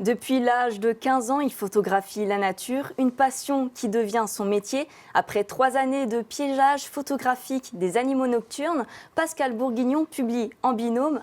Depuis l'âge de 15 ans, il photographie la nature, une passion qui devient son métier. Après 3 années de piégeage photographique des animaux nocturnes, Pascal Bourguignon publie en binôme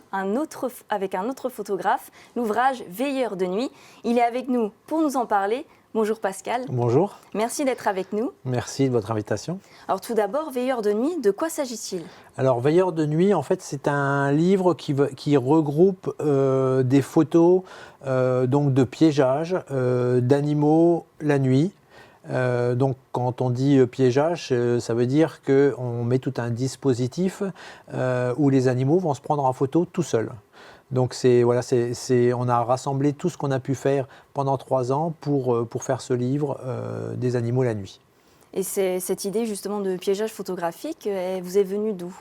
avec un autre photographe l'ouvrage Veilleur de nuit. Il est avec nous pour nous en parler. Bonjour Pascal. Bonjour. Merci d'être avec nous. Merci de votre invitation. Alors tout d'abord, Veilleur de nuit, de quoi s'agit-il ? Alors Veilleur de nuit, en fait, c'est un livre qui regroupe des photos donc de piégeage d'animaux la nuit. Donc quand on dit piégeage, ça veut dire qu'on met tout un dispositif où les animaux vont se prendre en photo tout seuls. Donc on a rassemblé tout ce qu'on a pu faire pendant 3 ans pour faire ce livre des animaux la nuit. Et cette idée justement de piégeage photographique, elle vous est venue d'où ?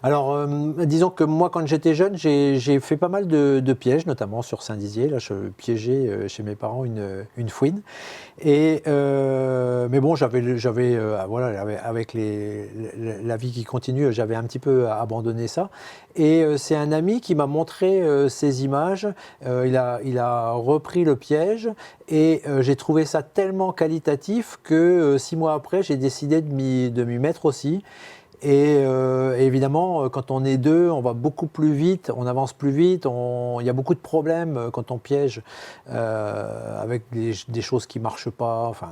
Alors, disons que moi, quand j'étais jeune, j'ai fait pas mal de pièges, notamment sur Saint-Dizier. Là, je piégeais chez mes parents une fouine. Mais bon, avec la vie qui continue, j'avais un petit peu abandonné ça. Et c'est un ami qui m'a montré ces images. Il a repris le piège et j'ai trouvé ça tellement qualitatif que 6 mois après, j'ai décidé de m'y mettre aussi. Et évidemment, quand on est deux, on va beaucoup plus vite, on avance plus vite, il y a beaucoup de problèmes quand on piège avec des choses qui ne marchent pas, enfin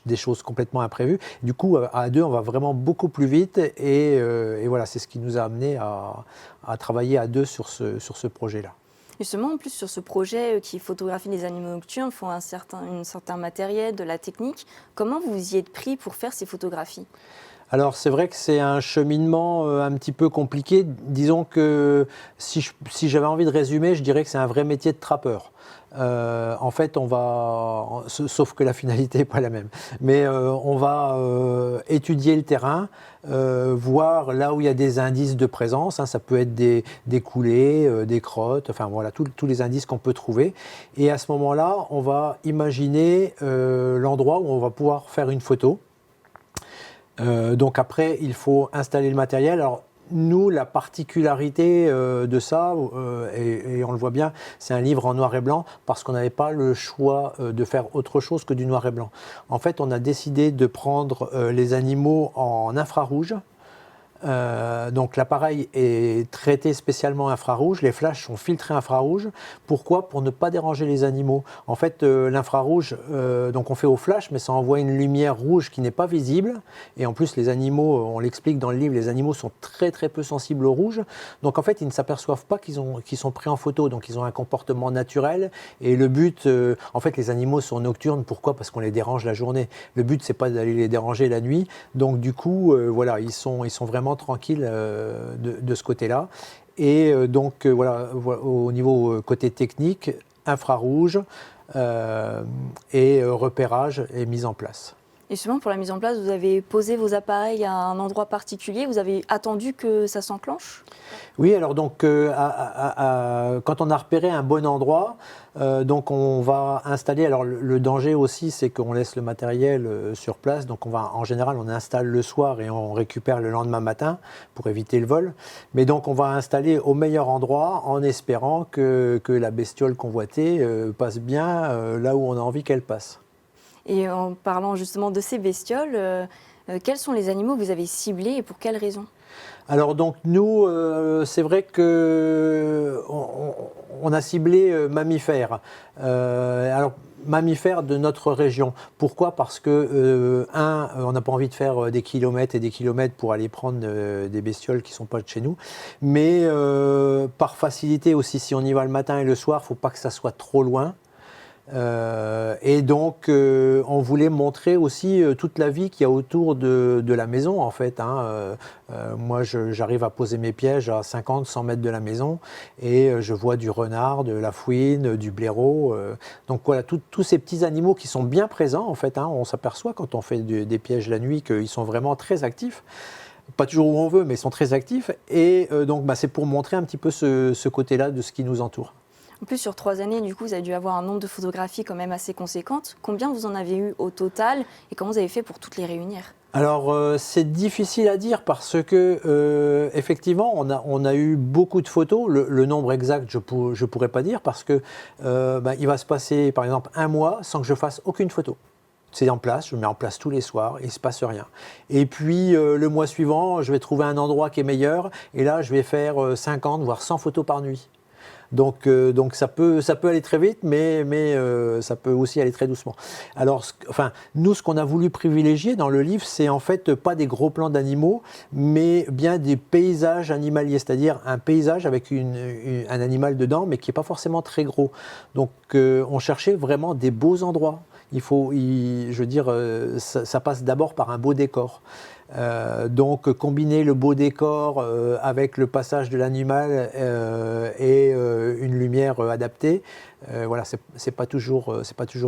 des choses complètement imprévues. Du coup, à deux, on va vraiment beaucoup plus vite et voilà, c'est ce qui nous a amené à travailler à deux sur ce projet-là. Justement, en plus sur ce projet qui photographie les animaux nocturnes, il faut un certain matériel, de la technique. Comment vous y êtes pris pour faire ces photographies ? Alors c'est vrai que c'est un cheminement un petit peu compliqué. Disons que si j'avais envie de résumer, je dirais que c'est un vrai métier de trappeur. En fait, sauf que la finalité n'est pas la même, mais on va étudier le terrain, voir là où il y a des indices de présence, hein, ça peut être des coulées, des crottes, enfin voilà, tous les indices qu'on peut trouver. Et à ce moment-là, on va imaginer l'endroit où on va pouvoir faire une photo. Donc après, il faut installer le matériel. Alors nous, la particularité de ça, et on le voit bien, c'est un livre en noir et blanc parce qu'on n'avait pas le choix de faire autre chose que du noir et blanc. En fait, on a décidé de prendre les animaux en infrarouge. Donc l'appareil est traité spécialement infrarouge, les flashs sont filtrés infrarouge. Pourquoi ? Pour ne pas déranger les animaux. En fait, l'infrarouge, donc on fait au flash, mais ça envoie une lumière rouge qui n'est pas visible. Et en plus, les animaux, on l'explique dans le livre, les animaux sont très très peu sensibles au rouge. Donc en fait, ils ne s'aperçoivent pas qu'ils sont pris en photo. Donc ils ont un comportement naturel. Et le but, en fait, les animaux sont nocturnes. Pourquoi ? Parce qu'on les dérange la journée. Le but, c'est pas d'aller les déranger la nuit. Donc du coup, voilà, ils sont vraiment tranquille de ce côté-là. Et donc voilà, au niveau côté technique, infrarouge et repérage est mis en place. Et justement, pour la mise en place, vous avez posé vos appareils à un endroit particulier, vous avez attendu que ça s'enclenche ? Oui, alors donc quand on a repéré un bon endroit, donc on va installer. Alors le danger aussi, c'est qu'on laisse le matériel sur place. Donc en général, on installe le soir et on récupère le lendemain matin pour éviter le vol. Mais donc on va installer au meilleur endroit en espérant que la bestiole convoitée passe bien là où on a envie qu'elle passe. Et en parlant justement de ces bestioles, quels sont les animaux que vous avez ciblés et pour quelles raisons ? Alors donc nous, c'est vrai que on a ciblé mammifères. Alors mammifères de notre région. Pourquoi ? Parce que on n'a pas envie de faire des kilomètres et des kilomètres pour aller prendre des bestioles qui ne sont pas de chez nous. Mais par facilité aussi, si on y va le matin et le soir, il ne faut pas que ça soit trop loin. Et donc on voulait montrer aussi toute la vie qu'il y a autour de la maison en fait, hein. Moi j'arrive à poser mes pièges à 50-100 mètres de la maison et je vois du renard, de la fouine, du blaireau, donc voilà tous ces petits animaux qui sont bien présents en fait, hein. On s'aperçoit quand on fait des pièges la nuit qu'ils sont vraiment très actifs. Pas toujours où on veut, mais ils sont très actifs. Et donc c'est pour montrer un petit peu ce côté-là de ce qui nous entoure. En plus, sur 3 années, du coup, vous avez dû avoir un nombre de photographies quand même assez conséquente. Combien vous en avez eu au total et comment vous avez fait pour toutes les réunir? Alors, c'est difficile à dire parce que, effectivement, on a eu beaucoup de photos. Le nombre exact, je ne pourrais pas dire parce que il va se passer, par exemple, un mois sans que je fasse aucune photo. C'est en place, je le mets en place tous les soirs et il ne se passe rien. Et puis, le mois suivant, je vais trouver un endroit qui est meilleur et là, je vais faire 50, voire 100 photos par nuit. Donc ça peut aller très vite, mais ça peut aussi aller très doucement. Alors, nous, ce qu'on a voulu privilégier dans le livre, c'est en fait pas des gros plans d'animaux, mais bien des paysages animaliers, c'est-à-dire un paysage avec un animal dedans, mais qui n'est pas forcément très gros. Donc, on cherchait vraiment des beaux endroits. Je veux dire, ça passe d'abord par un beau décor. Donc combiner le beau décor avec le passage de l'animal et une lumière adaptée, voilà, c'est pas toujours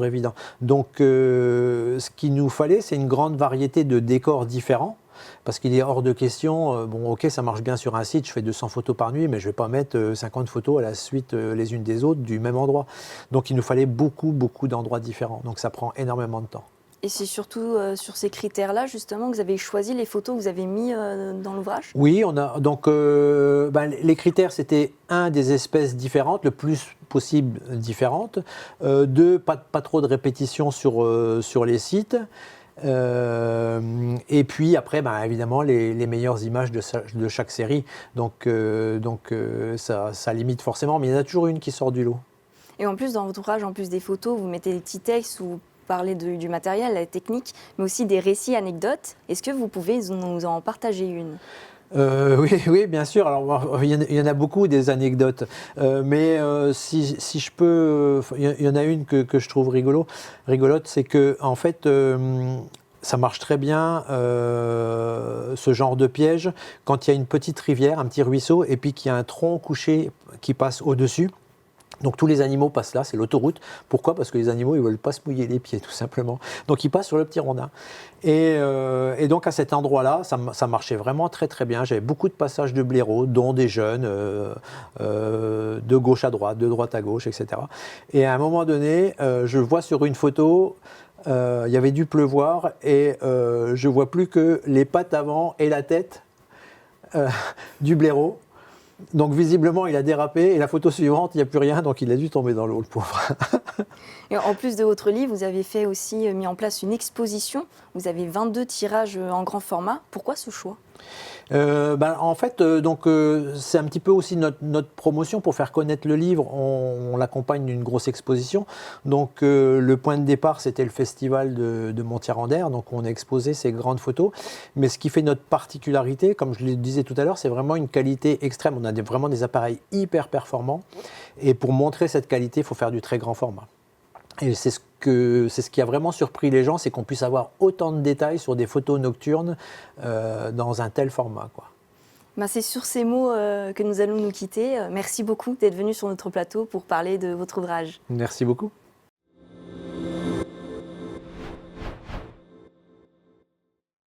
évident. Donc ce qu'il nous fallait, c'est une grande variété de décors différents. Parce qu'il est hors de question, bon ok ça marche bien sur un site, je fais 200 photos par nuit, mais je ne vais pas mettre 50 photos à la suite les unes des autres du même endroit. Donc il nous fallait beaucoup d'endroits différents, donc ça prend énormément de temps. Et c'est surtout sur ces critères-là, justement, que vous avez choisi les photos que vous avez mis dans l'ouvrage? Oui, donc les critères, c'était des espèces différentes, le plus possible différentes, deux, pas trop de répétitions sur les sites, et puis après, évidemment, les meilleures images de chaque série. Donc ça limite forcément, mais il y en a toujours une qui sort du lot. Et en plus, dans votre ouvrage, en plus des photos, vous mettez des petits textes où vous parlez du matériel, la technique, mais aussi des récits, anecdotes. Est-ce que vous pouvez nous en partager une? Oui, bien sûr. Alors, il y en a beaucoup des anecdotes, mais si je peux, il y en a une que je trouve rigolote, c'est que en fait, ça marche très bien ce genre de piège quand il y a une petite rivière, un petit ruisseau, et puis qu'il y a un tronc couché qui passe au-dessus. Donc tous les animaux passent là, c'est l'autoroute. Pourquoi? Parce que les animaux, ils ne veulent pas se mouiller les pieds, tout simplement. Donc ils passent sur le petit rondin. Et donc à cet endroit-là, ça marchait vraiment très bien. J'avais beaucoup de passages de blaireaux, dont des jeunes, de gauche à droite, de droite à gauche, etc. Et à un moment donné, je vois sur une photo, il y avait dû pleuvoir, et je ne vois plus que les pattes avant et la tête du blaireau. Donc visiblement, il a dérapé et la photo suivante, il n'y a plus rien, donc il a dû tomber dans l'eau, le pauvre. Et en plus de votre livre, vous avez mis en place une exposition. Vous avez 22 tirages en grand format. Pourquoi ce choix? En fait, c'est un petit peu aussi notre promotion pour faire connaître le livre. On l'accompagne d'une grosse exposition. Donc le point de départ, c'était le festival de Montier-en-Der. Donc on a exposé ces grandes photos. Mais ce qui fait notre particularité, comme je le disais tout à l'heure, c'est vraiment une qualité extrême. On a vraiment des appareils hyper performants. Et pour montrer cette qualité, il faut faire du très grand format. Et c'est ce qui a vraiment surpris les gens, c'est qu'on puisse avoir autant de détails sur des photos nocturnes dans un tel format, quoi. C'est sur ces mots que nous allons nous quitter. Merci beaucoup d'être venu sur notre plateau pour parler de votre ouvrage. Merci beaucoup.